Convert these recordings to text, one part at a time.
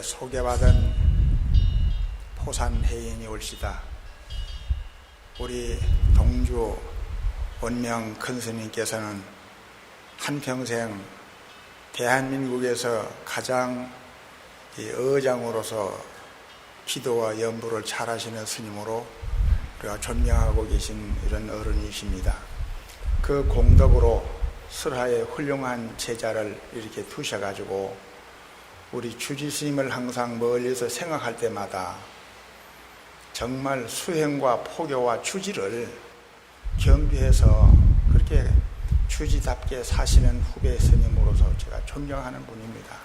소개받은 포산해인이 올시다. 우리 동주 원명 큰 스님께서는 한평생 대한민국에서 가장 의장으로서 기도와 연부를 잘하시는 스님으로 우리가 존경하고 계신 이런 어른이십니다. 그 공덕으로 설하에 훌륭한 제자를 이렇게 두셔가지고 우리 주지 스님을 항상 멀리서 생각할 때마다 정말 수행과 포교와 주지를 겸비해서 그렇게 주지답게 사시는 후배 스님으로서 제가 존경하는 분입니다.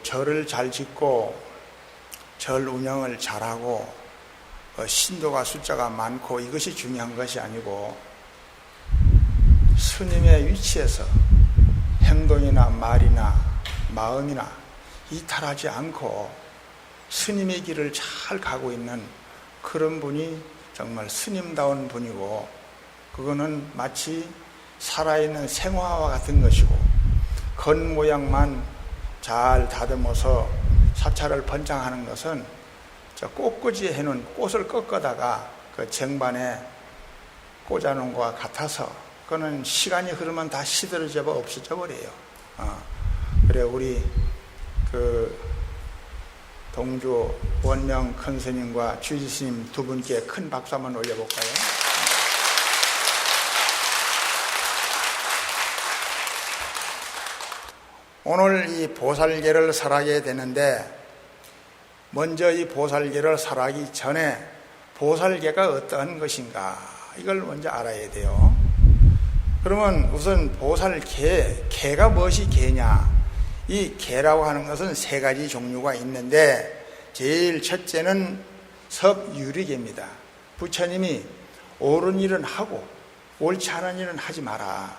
절을 잘 짓고 절 운영을 잘하고 신도가 숫자가 많고 이것이 중요한 것이 아니고 스님의 위치에서 행동이나 말이나 마음이나 이탈하지 않고 스님의 길을 잘 가고 있는 그런 분이 정말 스님다운 분이고, 그거는 마치 살아있는 생화와 같은 것이고, 겉모양만 잘 다듬어서 사찰을 번창하는 것은 저 꽃꽂이 해놓은 꽃을 꺾어다가 그 쟁반에 꽂아놓은 것과 같아서 그거는 시간이 흐르면 다 시들어져 없어져 버려요. 그래 우리 그 동주 원명 큰 스님과 주지 스님 두 분께 큰 박수 한번 올려볼까요? 오늘 이 보살계를 설하게 되는데, 먼저 이 보살계를 설하기 전에 보살계가 어떠한 것인가 이걸 먼저 알아야 돼요. 그러면 우선 보살계, 계가 무엇이 계냐? 이 계라고 하는 것은 세 가지 종류가 있는데, 제일 첫째는 섭유리계입니다. 부처님이 옳은 일은 하고 옳지 않은 일은 하지 마라,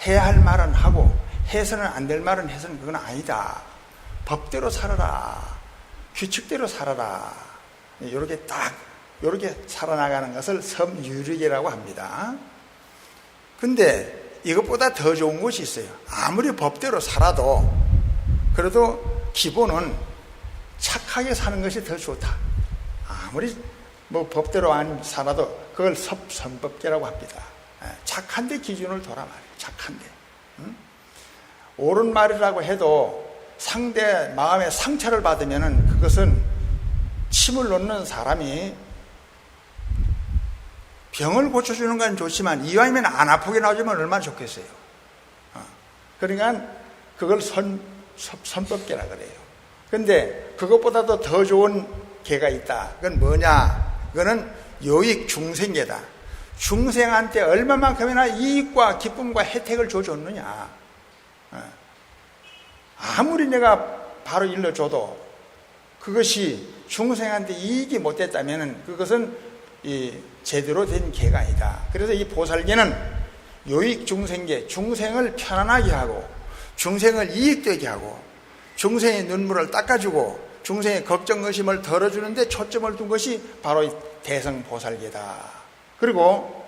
해야 할 말은 하고 해서는 안 될 말은 해서는 그건 아니다, 법대로 살아라, 규칙대로 살아라, 이렇게 딱 이렇게 살아나가는 것을 섭유리계라고 합니다. 근데 이것보다 더 좋은 것이 있어요. 아무리 법대로 살아도 그래도 기본은 착하게 사는 것이 더 좋다. 아무리 뭐 법대로 안 살아도 그걸 선법계라고 합니다. 착한 데 기준을 둬라 말이에요. 착한 데. 옳은 말이라고 해도 상대 마음에 상처를 받으면 그것은 침을 놓는 사람이 병을 고쳐주는 건 좋지만 이왕이면 안 아프게 나오면 얼마나 좋겠어요. 그러니까 그걸 선법계라 그래요. 근데 그것보다도 더 좋은 계가 있다. 그건 뭐냐? 그거는 요익 중생계다. 중생한테 얼마만큼이나 이익과 기쁨과 혜택을 줘줬느냐. 아무리 내가 바로 일러줘도 그것이 중생한테 이익이 못 됐다면 그것은 이 제대로 된 계가 아니다. 그래서 이 보살계는 요익 중생계, 중생을 편안하게 하고 중생을 이익되게 하고 중생의 눈물을 닦아주고 중생의 걱정 의심을 덜어주는데 초점을 둔 것이 바로 이 대성보살계다. 그리고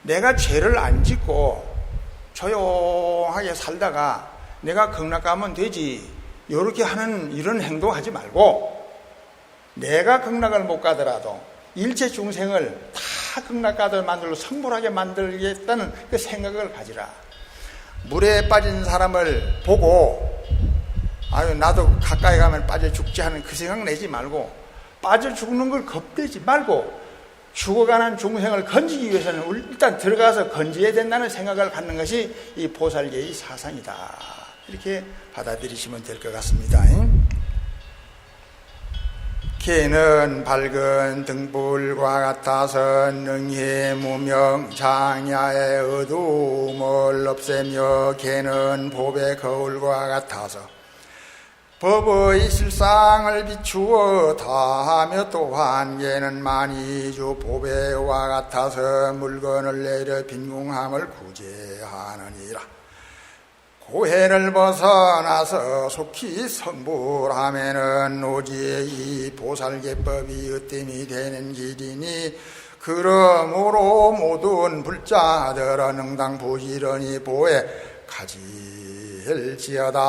내가 죄를 안 짓고 조용하게 살다가 내가 극락가면 되지, 이렇게 하는 이런 행동하지 말고, 내가 극락을 못 가더라도 일체 중생을 다 극락가들 만들고 성불하게 만들겠다는 그 생각을 가지라. 물에 빠진 사람을 보고 아유 나도 가까이 가면 빠져 죽지 하는 그 생각 내지 말고, 빠져 죽는 걸 겁내지 말고 죽어가는 중생을 건지기 위해서는 일단 들어가서 건져야 된다는 생각을 갖는 것이 이 보살계의 사상이다. 이렇게 받아들이시면 될 것 같습니다. 개는 밝은 등불과 같아서 능히 무명 장야의 어두움을 없애며, 개는 법의 거울과 같아서 법의 실상을 비추어 다하며, 또한 개는 만이주 보배와 같아서 물건을 내려 빈궁함을 구제하느니라. 고해를 벗어나서 속히 성불하면은 오직 이 보살계법이 으뜸이 되는 길이니, 그러므로 모든 불자들은 응당 부지런히 보에 가지 일지어다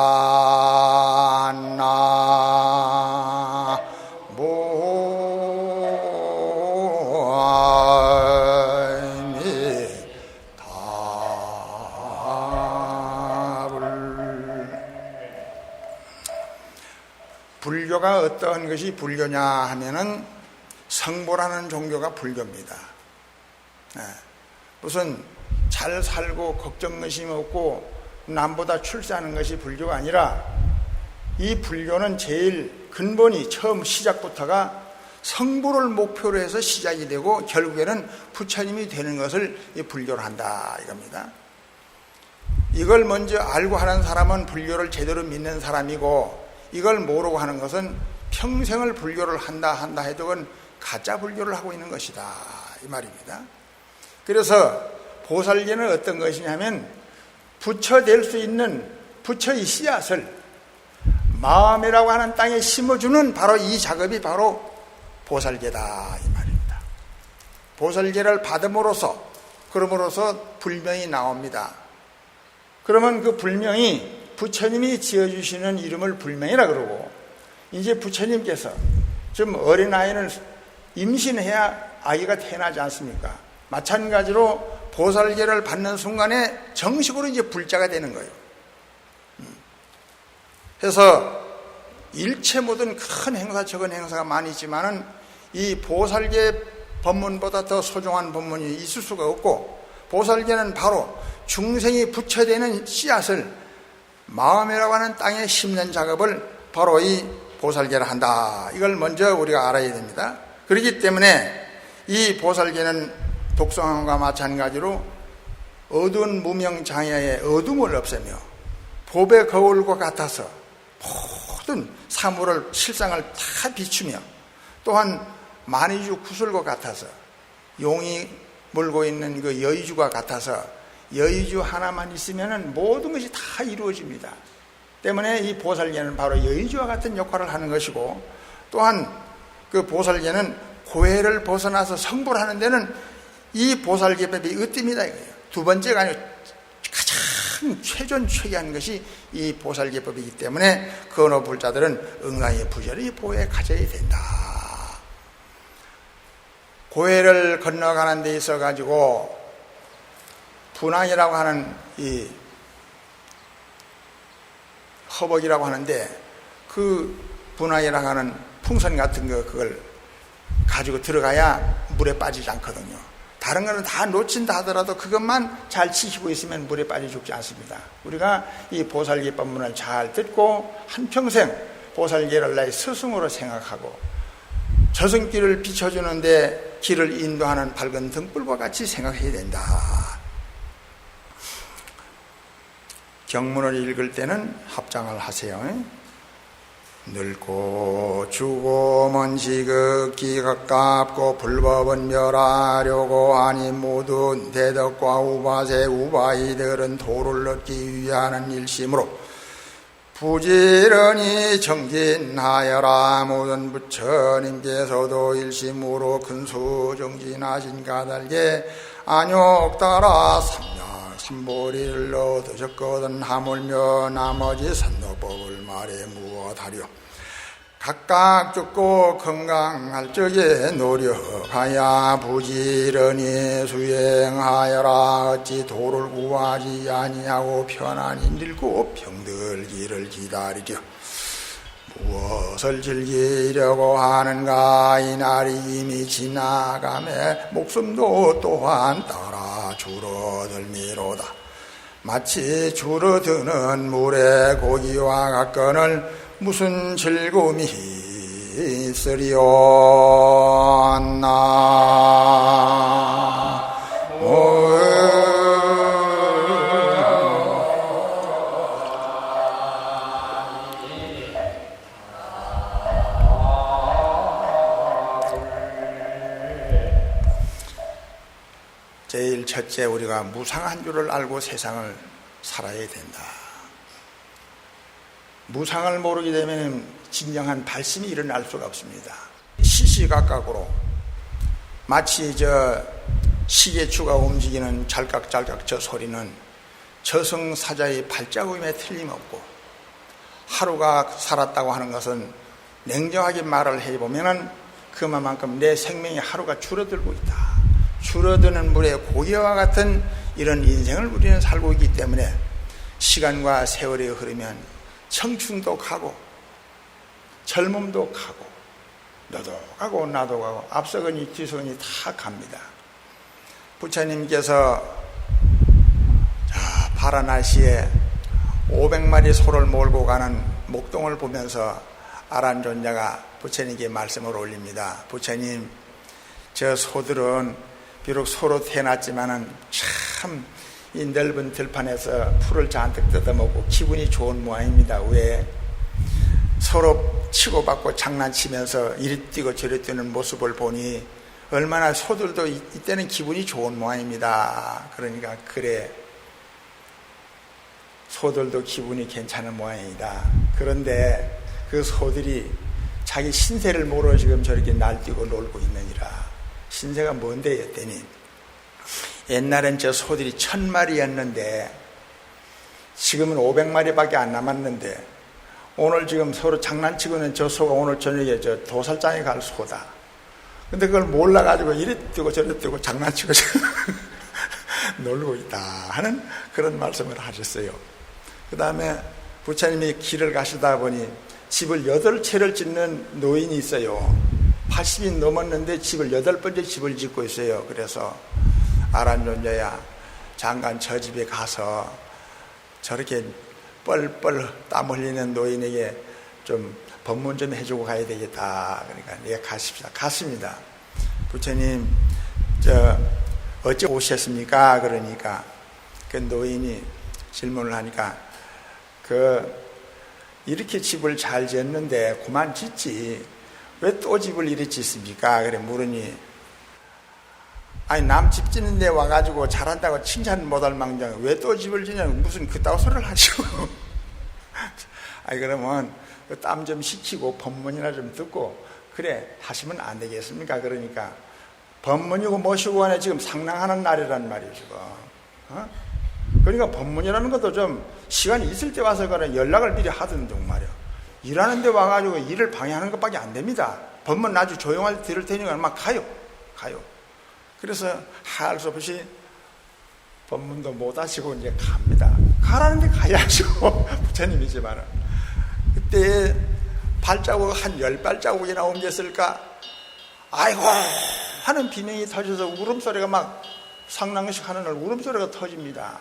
불교가 어떠한 것이 불교냐 하면은 성보라는 종교가 불교입니다. 무슨 잘 살고 걱정 의심 없고 남보다 출세하는 것이 불교가 아니라 이 불교는 제일 근본이 처음 시작부터가 성보를 목표로 해서 시작이 되고 결국에는 부처님이 되는 것을 이 불교로 한다 이겁니다. 이걸 먼저 알고 하는 사람은 불교를 제대로 믿는 사람이고 이걸 모르고 하는 것은 평생을 불교를 한다 해도 그건 가짜 불교를 하고 있는 것이다 이 말입니다. 그래서 보살계는 어떤 것이냐면 부처 될 수 있는 부처의 씨앗을 마음이라고 하는 땅에 심어주는 바로 이 작업이 바로 보살계다 이 말입니다. 보살계를 받음으로써 그럼으로써 불명이 나옵니다. 그러면 그 불명이 부처님이 지어주시는 이름을 불명이라 그러고 이제 부처님께서 좀 어린아이는 임신해야 아기가 태어나지 않습니까? 마찬가지로 보살계를 받는 순간에 정식으로 이제 불자가 되는 거예요. 그래서 일체 모든 큰 행사, 적은 행사가 많이 있지만은 이 보살계 법문보다 더 소중한 법문이 있을 수가 없고 보살계는 바로 중생이 부처되는 씨앗을 마음이라고 하는 땅에 심는 작업을 바로 이 보살계를 한다. 이걸 먼저 우리가 알아야 됩니다. 그렇기 때문에 이 보살계는 독성함과 마찬가지로 어두운 무명장애의 어둠을 없애며 봄의 거울과 같아서 모든 사물을 실상을 다 비추며 또한 만이주 구슬과 같아서 용이 물고 있는 그 여의주가 같아서 여의주 하나만 있으면 모든 것이 다 이루어집니다. 때문에 이 보살계는 바로 여의주와 같은 역할을 하는 것이고 또한 그 보살계는 고해를 벗어나서 성불 하는 데는 이 보살계법이 으뜸이다 이거예요. 두 번째가 아니고 가장 최전최기한 것이 이 보살계법이기 때문에 근호 불자들은 응당히 부절히 보호에 가져야 된다. 고해를 건너가는 데 있어 가지고 분황이라고 하는 이 허벅이라고 하는데 그 분황이라고 하는 풍선 같은 거 그걸 가지고 들어가야 물에 빠지지 않거든요. 다른 거는 다 놓친다 하더라도 그것만 잘 지키고 있으면 물에 빠져 죽지 않습니다. 우리가 이 보살계 법문을 잘 듣고 한평생 보살계를 나의 스승으로 생각하고 저승길을 비춰주는데 길을 인도하는 밝은 등불과 같이 생각해야 된다. 경문을 읽을 때는 합장을 하세요. 늙고 주고 먼 시극기 가깝고 불법은 멸하려고 하니 모든 대덕과 우바세 우바이들은 도를 얻기 위하는 일심으로 부지런히 정진하여라. 모든 부처님께서도 일심으로 근수정진하신 까닭에 안욕 따라 삼보리를 얻으셨거든. 하물며 나머지 산도법을 말해 무엇하려. 각각 죽고 건강할 적에 노력하여 부지런히 수행하여라. 어찌 도를 구하지 아니하고 편안히 늙고 병들기를 기다리려. 무엇을 즐기려고 하는가. 이날이 이미 지나가매 목숨도 또한 따라 줄어들미로다. 마치 줄어드는 물에 고기와 같거늘 무슨 즐거움이 있으리오나. 제일 첫째, 우리가 무상한 줄을 알고 세상을 살아야 된다. 무상을 모르게 되면 진정한 발심이 일어날 수가 없습니다. 시시각각으로 마치 저 시계추가 움직이는 잘깍잘깍 저 소리는 저승사자의 발자국임에 틀림없고, 하루가 살았다고 하는 것은 냉정하게 말을 해보면 그만큼 내 생명의 하루가 줄어들고 있다. 줄어드는 물의 고기와 같은 이런 인생을 우리는 살고 있기 때문에 시간과 세월이 흐르면 청춘도 가고 젊음도 가고 너도 가고 나도 가고 앞서거니 뒤서거니 다 갑니다. 부처님께서 파란 날씨에 500마리 소를 몰고 가는 목동을 보면서 아란존자가 부처님께 말씀을 올립니다. 부처님, 저 소들은 비록 소로 태어났지만은 참 이 넓은 들판에서 풀을 잔뜩 뜯어먹고 기분이 좋은 모양입니다. 왜? 서로 치고받고 장난치면서 이리 뛰고 저리 뛰는 모습을 보니 얼마나 소들도 이때는 기분이 좋은 모양입니다. 그러니까 그래, 소들도 기분이 괜찮은 모양이다. 그런데 그 소들이 자기 신세를 모르고 지금 저렇게 날뛰고 놀고 있느니라. 신세가 뭔데 했더니 옛날엔 저 소들이 1000마리였는데 지금은 500마리밖에 안 남았는데 오늘 지금 서로 장난치고는 저 소가 오늘 저녁에 저 도살장에 갈 소다. 근데 그걸 몰라가지고 이리 뛰고 저리 뛰고 장난치고 놀고 있다 하는 그런 말씀을 하셨어요. 그 다음에 부처님이 길을 가시다 보니 집을 8채를 짓는 노인이 있어요. 80이 넘었는데 집을 8번째 집을 짓고 있어요. 그래서 아란존자야, 잠깐 저 집에 가서 저렇게 뻘뻘 땀 흘리는 노인에게 좀 법문 좀 해주고 가야 되겠다. 그러니까 네, 가십시다. 갔습니다. 부처님, 어째 오셨습니까? 그러니까 그 노인이 질문을 하니까 이렇게 집을 잘 지었는데 그만 짓지 왜 또 집을 이리 짓습니까? 그래 물으니, 아니 남 집 짓는 데 와가지고 잘한다고 칭찬 못할 망정 왜 또 집을 짓냐고 무슨 그따구 소리를 하시고 아니 그러면 땀 좀 식히고 법문이나 좀 듣고 그래 하시면 안 되겠습니까? 그러니까 법문이고 뭐시고 안에 지금 상랑하는 날이란 말이죠. 그러니까 법문이라는 것도 좀 시간이 있을 때 와서 그래 연락을 미리 하든 정말이야. 일하는 데 와가지고 일을 방해하는 것밖에 안 됩니다. 법문 아주 조용할 때 들을 테니까 막 가요. 그래서 할 수 없이 법문도 못 하시고 이제 갑니다. 가라는데 가야죠. 부처님이지만은. 그때 발자국 한 10발자국이나 옮겼을까? 아이고! 하는 비명이 터져서 울음소리가 막 상랑식 하는 날 울음소리가 터집니다.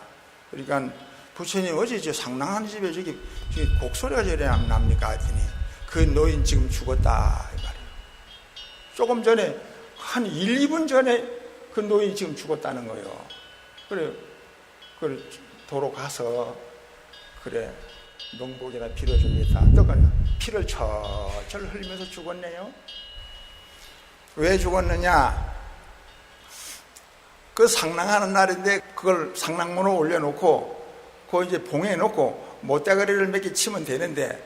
그러니까 부처님 어제 저 상랑하는 집에 저기 곡소리가 저래 납니까? 했더니 그 노인 지금 죽었다. 이 말이에요. 조금 전에 한 1, 2분 전에 그 노인이 지금 죽었다는 거예요. 그래 도로 가서 그래 농복이나 빌어줍니다. 어떡하냐? 피를 철철 흘리면서 죽었네요. 왜 죽었느냐? 그 상랑하는 날인데 그걸 상랑문을 올려놓고 그 이제 봉해 놓고 못대가리를 몇 개 치면 되는데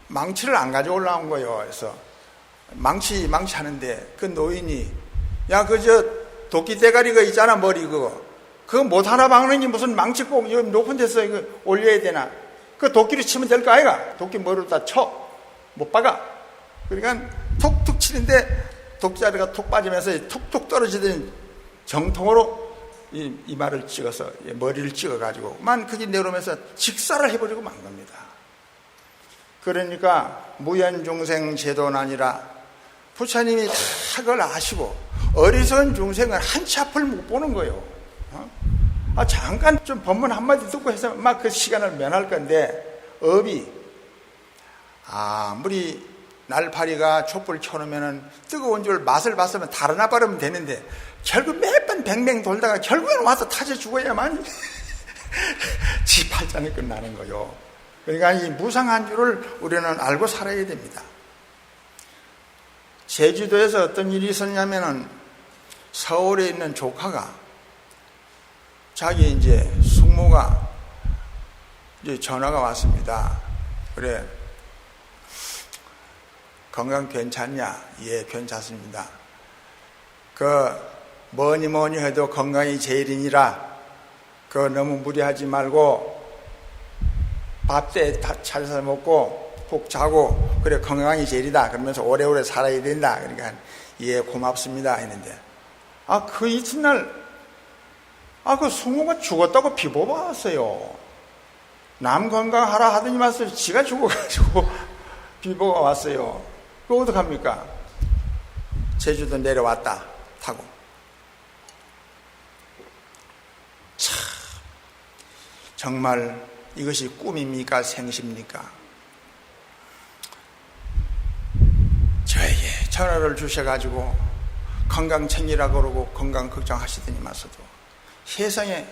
망치를 안 가져 올라온 거예요. 그래서 망치 하는데 그 노인이 야 저 도끼 대가리가 있잖아 머리 그거 못 하나 박느니 무슨 망치 꼭 여기 높은 데서 이거 올려야 되나? 그 도끼를 치면 될 거 아이가? 도끼 머리로 다 쳐 못 박아. 그러니까 툭툭 치는데 도끼자리가 툭 빠지면서 툭툭 떨어지더니 정통으로 이마를 찍어서 머리를 찍어가지고 만 그게 내려오면서 직사를 해버리고 만 겁니다. 그러니까 무연중생 제도는 아니라 부처님이 다 그걸 아시고 어리석은 중생을 한치 앞을 못 보는 거예요. 잠깐 좀 법문 한마디 듣고 해서 막 그 시간을 면할 건데 업이 아무리 날파리가 촛불 켜놓으면 뜨거운 줄 맛을 봤으면 달아나 버리면 되는데 결국 몇 번 뱅뱅 돌다가 결국에는 와서 타져 죽어야만 지 팔짱이 끝나는 거요. 그러니까 이 무상한 줄을 우리는 알고 살아야 됩니다. 제주도에서 어떤 일이 있었냐면은 서울에 있는 조카가 자기 이제 숙모가 이제 전화가 왔습니다. 그래 건강 괜찮냐? 예, 괜찮습니다. 뭐니 해도 건강이 제일이니라 그거 너무 무리하지 말고 밥 때 차려서 먹고 푹 자고 그래 건강이 제일이다 그러면서 오래오래 살아야 된다. 그러니까 예 고맙습니다 했는데 그 이튿날 그 숙모가 죽었다고 비보가 왔어요. 남 건강하라 하더니 와서 지가 죽어가지고 비보가 왔어요. 그거 어떡합니까? 제주도 내려왔다 타고. 참 정말 이것이 꿈입니까 생시입니까? 저에게 전화를 주셔가지고 건강 챙기라고 그러고 건강 걱정하시더니만서도 세상에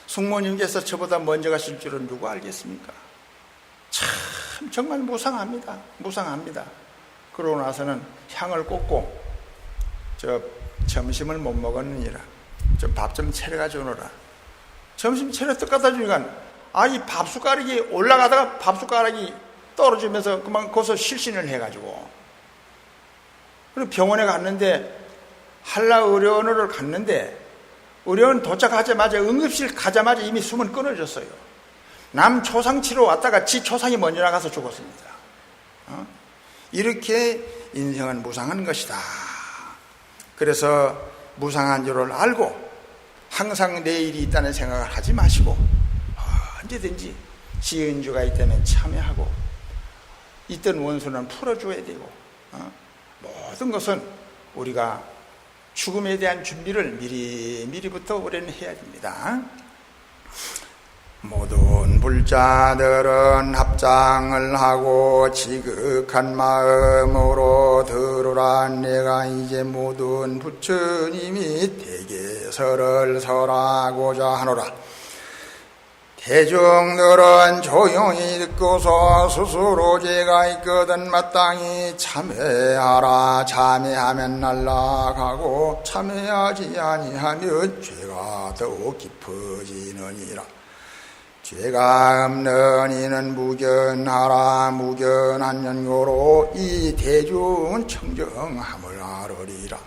숙모님께서 저보다 먼저 가실 줄은 누가 알겠습니까? 참 정말 무상합니다. 무상합니다. 그러고 나서는 향을 꽂고 저 점심을 못 먹었느니라 좀 밥 좀 차려가지고 오너라. 점심 차려 떡 갖다 주니까 이 밥숟가락이 올라가다가 밥숟가락이 떨어지면서 그만 거기서 실신을 해가지고 그리고 병원에 갔는데 한라의료원을 갔는데 의료원 도착하자마자 응급실 가자마자 이미 숨은 끊어졌어요. 남 초상치러 왔다가 지 초상이 먼저 나가서 죽었습니다. 이렇게 인생은 무상한 것이다. 그래서 무상한 줄을 알고 항상 내일이 있다는 생각을 하지 마시고 언제든지 시은주가 있다면 참여하고 있던 원수는 풀어줘야 되고 모든 것은 우리가 죽음에 대한 준비를 미리부터 우리는 해야 됩니다. 모든 불자들은 합장을 하고 지극한 마음으로 들으라. 내가 이제 모든 부처님이 대개설을 설하고자 하노라. 대중들은 조용히 듣고서 스스로 죄가 있거든 마땅히 참회하라. 참회하면 날아가고 참회하지 아니하면 죄가 더욱 깊어지느니라. 죄가 없는 이는 무견하라. 무견한 연고로 이 대중은 청정함을 알으리라.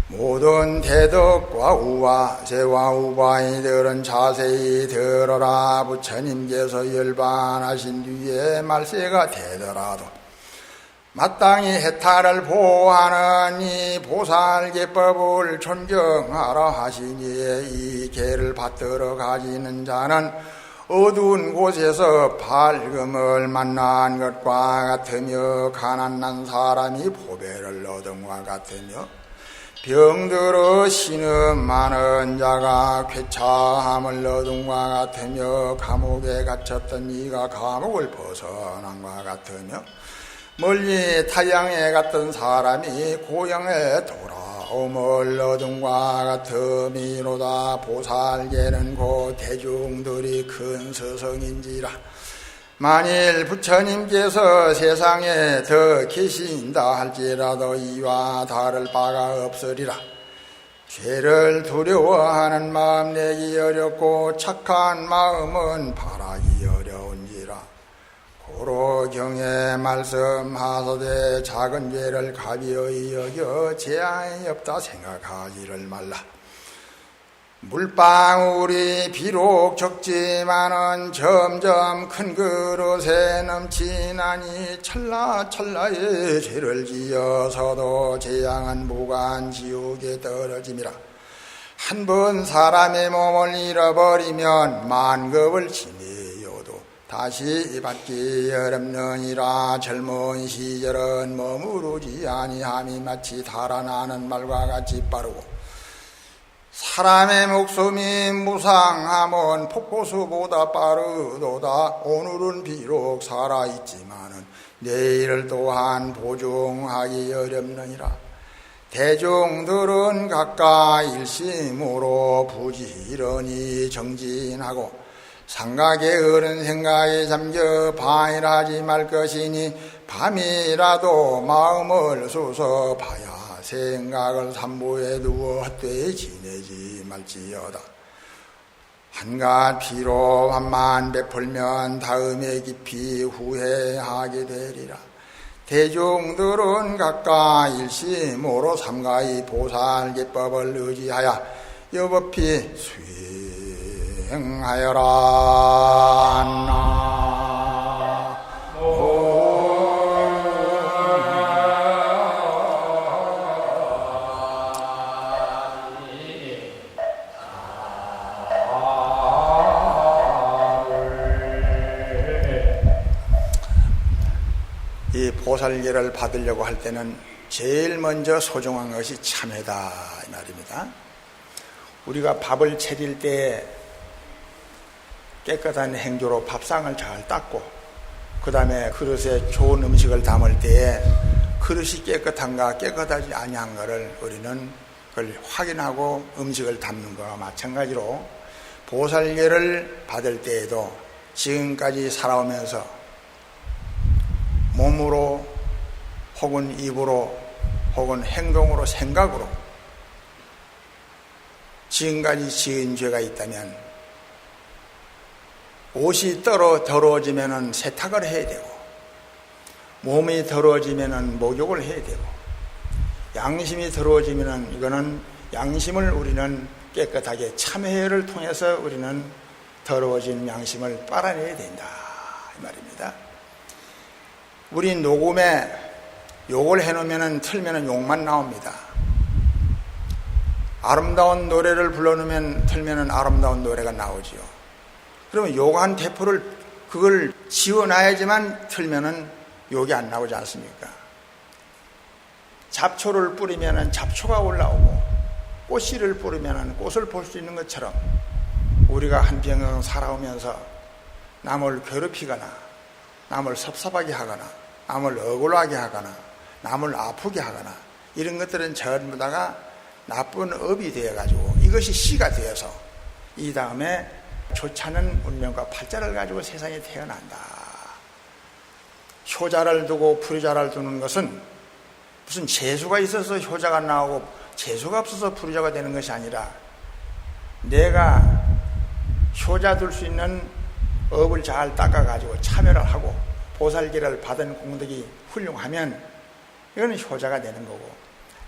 모든 대덕과 우화세와 우바이들은 자세히 들어라. 부처님께서 열반하신 뒤에 말세가 되더라도 마땅히 해탈을 보호하는 이 보살계법을 존경하라 하시니에 이 계를 받들어 가지는 자는 어두운 곳에서 밝음을 만난 것과 같으며 가난한 사람이 보배를 얻은 것 같으며 병들어 신음 많은 자가 쾌차함을 얻은 것 같으며 감옥에 갇혔던 이가 감옥을 벗어난 것 같으며 멀리 타향에 갔던 사람이 고향에 돌아옴을 얻은 것 같음이로다. 보살계는 곧 대중들이 큰 스승인지라. 만일 부처님께서 세상에 더 계신다 할지라도 이와 다를 바가 없으리라. 죄를 두려워하는 마음 내기 어렵고 착한 마음은 바라기 어려운지라. 고로 경에 말씀하소되 작은 죄를 가벼이 여겨 재앙이 없다 생각하지를 말라. 물방울이 비록 적지만은 점점 큰 그릇에 넘치나니 찰나찰나의 죄를 지어서도 재앙은 무관 지옥에 떨어짐이라. 한 번 사람의 몸을 잃어버리면 만급을 지내어도 다시 받기 어렵느니라. 젊은 시절은 머무르지 아니함이 마치 달아나는 말과 같이 빠르고 사람의 목숨이 무상함은 폭포수보다 빠르도다. 오늘은 비록 살아있지만은 내일을 또한 보증하기 어렵느니라. 대중들은 각각 일심으로 부지런히 정진하고 상각의 어른 생각에 잠겨 방일하지 말 것이니 밤이라도 마음을 쑤서 봐야 생각을 삼보에 두어 헛되이 지내지 말지어다. 한갓 피로 한만 베풀면 다음에 깊이 후회하게 되리라. 대중들은 각각 일심으로 삼가이 보살계법을 의지하여 여법히 수행하라. 수행하여라. 이 보살계를 받으려고 할 때는 제일 먼저 소중한 것이 참회다 이 말입니다. 우리가 밥을 차릴 때 깨끗한 행주로 밥상을 잘 닦고 그 다음에 그릇에 좋은 음식을 담을 때에 그릇이 깨끗한가 깨끗하지 아니한가를 우리는 그걸 확인하고 음식을 담는 것과 마찬가지로 보살계를 받을 때에도 지금까지 살아오면서 몸으로 혹은 입으로 혹은 행동으로 생각으로 지금까지 지은 죄가 있다면 옷이 더러워지면 세탁을 해야 되고 몸이 더러워지면 목욕을 해야 되고 양심이 더러워지면 이거는 양심을 우리는 깨끗하게 참회를 통해서 우리는 더러워진 양심을 빨아내야 된다 이 말입니다. 우리 녹음에 욕을 해놓으면 틀면 욕만 나옵니다. 아름다운 노래를 불러놓으면 틀면 아름다운 노래가 나오지요. 그러면 욕한 대포를 그걸 지워놔야지만 틀면 욕이 안 나오지 않습니까? 잡초를 뿌리면 잡초가 올라오고 꽃씨를 뿌리면 꽃을 볼 수 있는 것처럼 우리가 한평생 살아오면서 남을 괴롭히거나 남을 섭섭하게 하거나 남을 억울하게 하거나 남을 아프게 하거나 이런 것들은 전부 다가 나쁜 업이 되어가지고 이것이 씨가 되어서 이 다음에 좋지 않은 운명과 팔자를 가지고 세상에 태어난다. 효자를 두고 불효자를 두는 것은 무슨 재수가 있어서 효자가 나오고 재수가 없어서 불효자가 되는 것이 아니라 내가 효자 둘 수 있는 업을 잘 닦아가지고 참여를 하고 보살계를 받은功德이 훌륭하면 이거는 효자가 되는 거고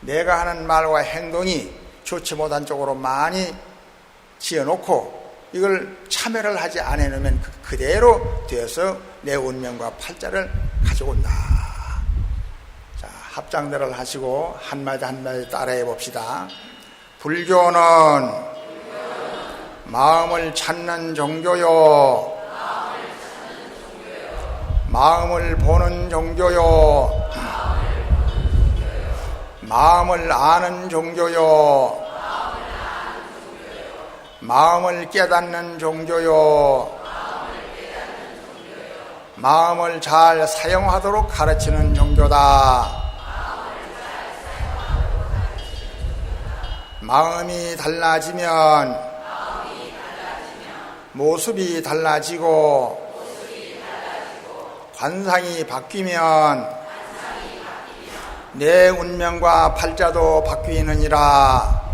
내가 하는 말과 행동이 좋지 못한 쪽으로 많이 지어놓고 이걸 참여를 하지 않으면 그대로 되어서 내 운명과 팔자를 가져온다. 자, 합장들을 하시고 한마디 한마디 따라해 봅시다. 불교는 마음을 찾는 종교요 마음을 보는 종교요 마음을 아는 종교요 마음을 깨닫는 종교요 마음을 잘 사용하도록 가르치는 종교다. 마음이 달라지면 모습이 달라지고 관상이 바뀌면 내 운명과 팔자도 바뀌느니라.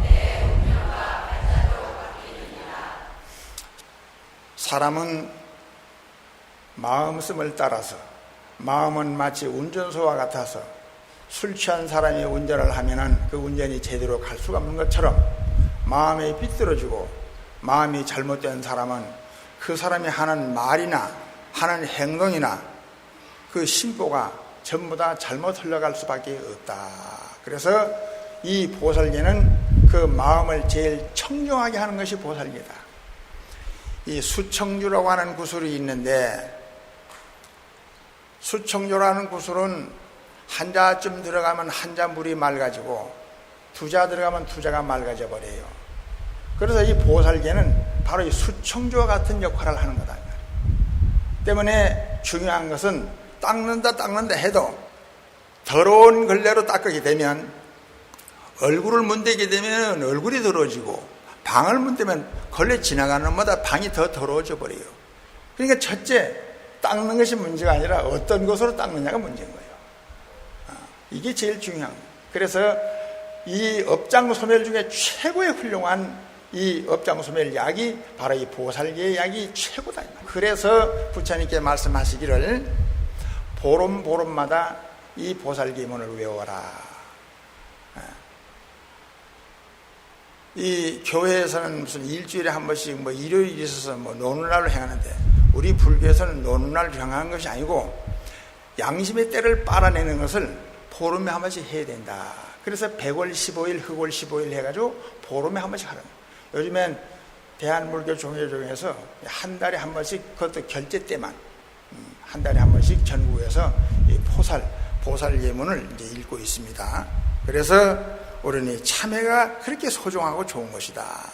사람은 마음씀을 따라서 마음은 마치 운전소와 같아서 술 취한 사람이 운전을 하면은 그 운전이 제대로 갈 수가 없는 것처럼 마음이 삐뚤어지고 마음이 잘못된 사람은 그 사람이 하는 말이나 하는 행동이나 그 심보가 전부 다 잘못 흘러갈 수밖에 없다. 그래서 이 보살계는 그 마음을 제일 청정하게 하는 것이 보살계다. 이 수청주라고 하는 구슬이 있는데 수청주라는 구슬은 한 자쯤 들어가면 한 자 물이 맑아지고 두 자 들어가면 두 자가 맑아져 버려요. 그래서 이 보살계는 바로 이 수청주와 같은 역할을 하는 거다. 때문에 중요한 것은 닦는다 해도 더러운 걸레로 닦게 되면 얼굴을 문대게 되면 얼굴이 더러워지고 방을 문대면 걸레 지나가는 것마다 방이 더 더러워져 버려요. 그러니까 첫째 닦는 것이 문제가 아니라 어떤 것으로 닦느냐가 문제인 거예요. 이게 제일 중요한 거예요. 그래서 이 업장소멸 중에 최고의 훌륭한 이 업장소멸 약이 바로 이 보살계의 약이 최고다. 그래서 부처님께 말씀하시기를 보름마다 이 보살계문을 외워라. 이 교회에서는 무슨 일주일에 한 번씩 뭐 일요일이 있어서 뭐 노는 날로 행하는데, 우리 불교에서는 노는 날로 행하는 것이 아니고 양심의 때를 빨아내는 것을 보름에 한 번씩 해야 된다. 그래서 백월 15일, 흑월 15일 해가지고 보름에 한 번씩 하는 거예요. 요즘엔 대한불교 종교 중에서 한 달에 한 번씩, 그것도 결제 때만 한 달에 한 번씩 전국에서 이 보살 예문을 이제 읽고 있습니다. 그래서 우리는 참회가 그렇게 소중하고 좋은 것이다.